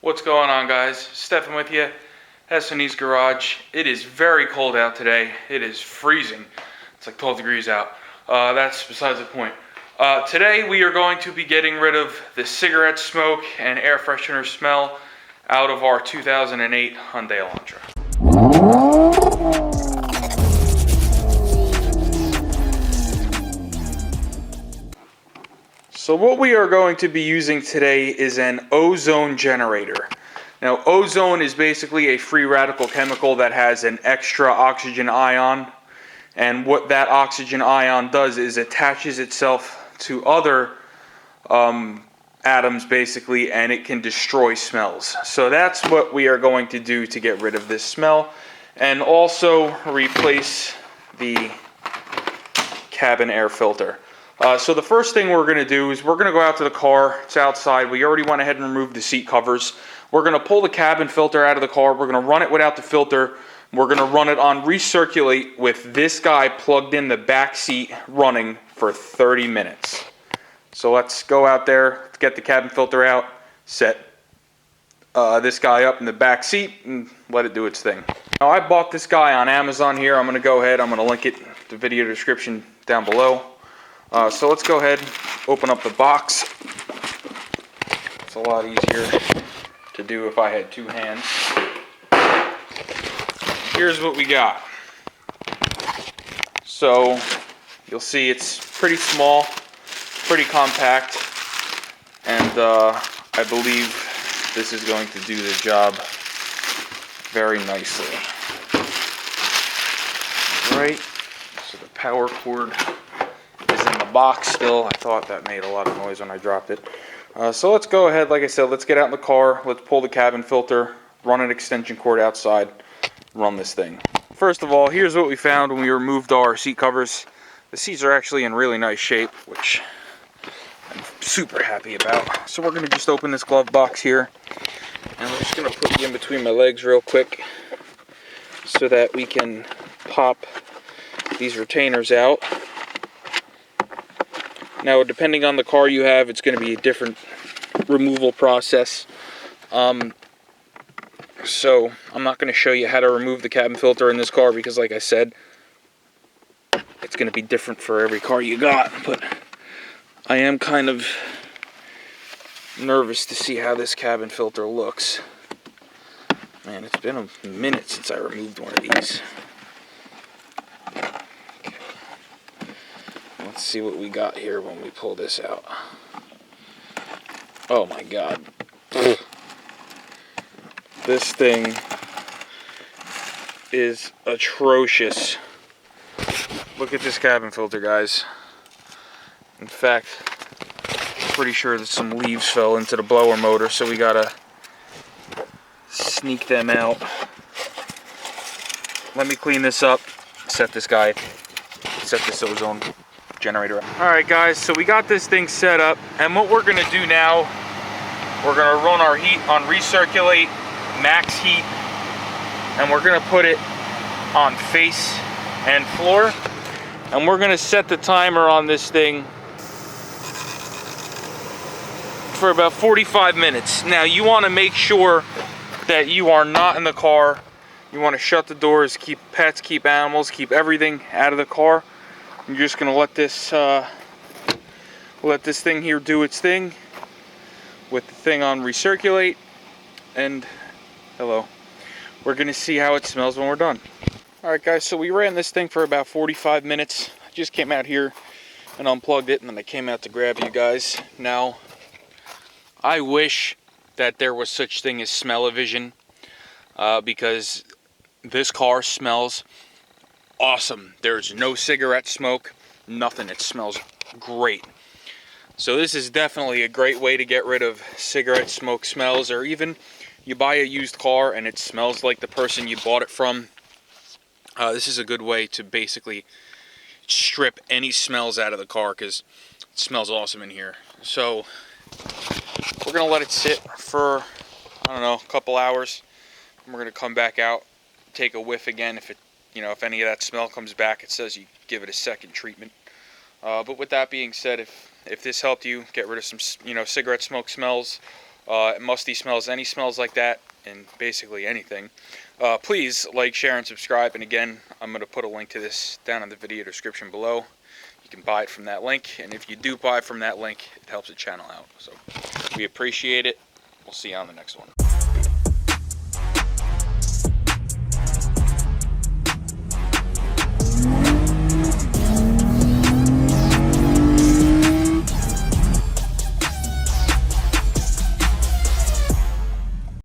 What's going on, guys? Stefan with you, S&E's Garage. It is very cold out today. It is freezing. It's like 12 degrees out. That's besides the point. Today we are going to be getting rid of the cigarette smoke and air freshener smell out of our 2008 Hyundai Elantra. So what we are going to be using today is an ozone generator. Now, ozone is basically a free radical chemical that has an extra oxygen ion, and what that oxygen ion does is attaches itself to other atoms basically, and it can destroy smells. So that's what we are going to do to get rid of this smell, and also replace the cabin air filter. So the first thing we're going to do is we're going to go out to the car. It's outside. We already went ahead and removed the seat covers. We're going to pull the cabin filter out of the car. We're going to run it without the filter. We're going to run it on recirculate with this guy plugged in the back seat running for 30 minutes. So let's go out there, get the cabin filter out, set this guy up in the back seat, and let it do its thing. Now, I bought this guy on Amazon here. I'm going to go ahead. I'm going to link it, the video description down below. So let's go ahead, open up the box. It's a lot easier to do if I had two hands. Here's what we got. So you'll see it's pretty small, pretty compact, and I believe this is going to do the job very nicely. Right, so the power cord box still. I thought that made a lot of noise when I dropped it. So let's go ahead, like I said, let's get out in the car, let's pull the cabin filter, run an extension cord outside, run this thing. First of all, here's what we found when we removed our seat covers. The seats are actually in really nice shape, which I'm super happy about. So we're going to just open this glove box here, and I'm just going to put you in between my legs real quick so that we can pop these retainers out. Now, depending on the car you have, it's going to be a different removal process. So I'm not going to show you how to remove the cabin filter in this car because, like I said, it's going to be different for every car you got. But I am kind of nervous to see how this cabin filter looks. Man, it's been a minute since I removed one of these. Let's see what we got here when we pull this out. Oh my God. This thing is atrocious. Look at this cabin filter, guys. In fact, I'm pretty sure that some leaves fell into the blower motor, so we gotta sneak them out. Let me clean this up, set this ozone generator. Alright guys, so we got this thing set up, and what we're going to do now, we're going to run our heat on recirculate, max heat, and we're going to put it on face and floor, and we're going to set the timer on this thing for about 45 minutes. Now you want to make sure that you are not in the car. You want to shut the doors, keep pets, keep animals, keep everything out of the car. You're just gonna let this thing here do its thing with the thing on recirculate, and hello. We're gonna see how it smells when we're done. Alright guys, so we ran this thing for about 45 minutes. I just came out here and unplugged it, and then I came out to grab you guys. Now, I wish that there was such thing as smell-o-vision, because this car smells awesome. There's no cigarette smoke, nothing. It smells great. So this is definitely a great way to get rid of cigarette smoke smells, or even you buy a used car and it smells like the person you bought it from. This is a good way to basically strip any smells out of the car, because it smells awesome in here. So we're gonna let it sit for, I don't know, a couple hours, and we're gonna come back out, take a whiff again. If any of that smell comes back, it says you give it a second treatment. But with that being said, if this helped you get rid of some cigarette smoke smells, musty smells, any smells like that, and basically anything, please like, share, and subscribe. And again, I'm going to put a link to this down in the video description below. You can buy it from that link, and if you do buy from that link, it helps the channel out. So we appreciate it. We'll see you on the next one.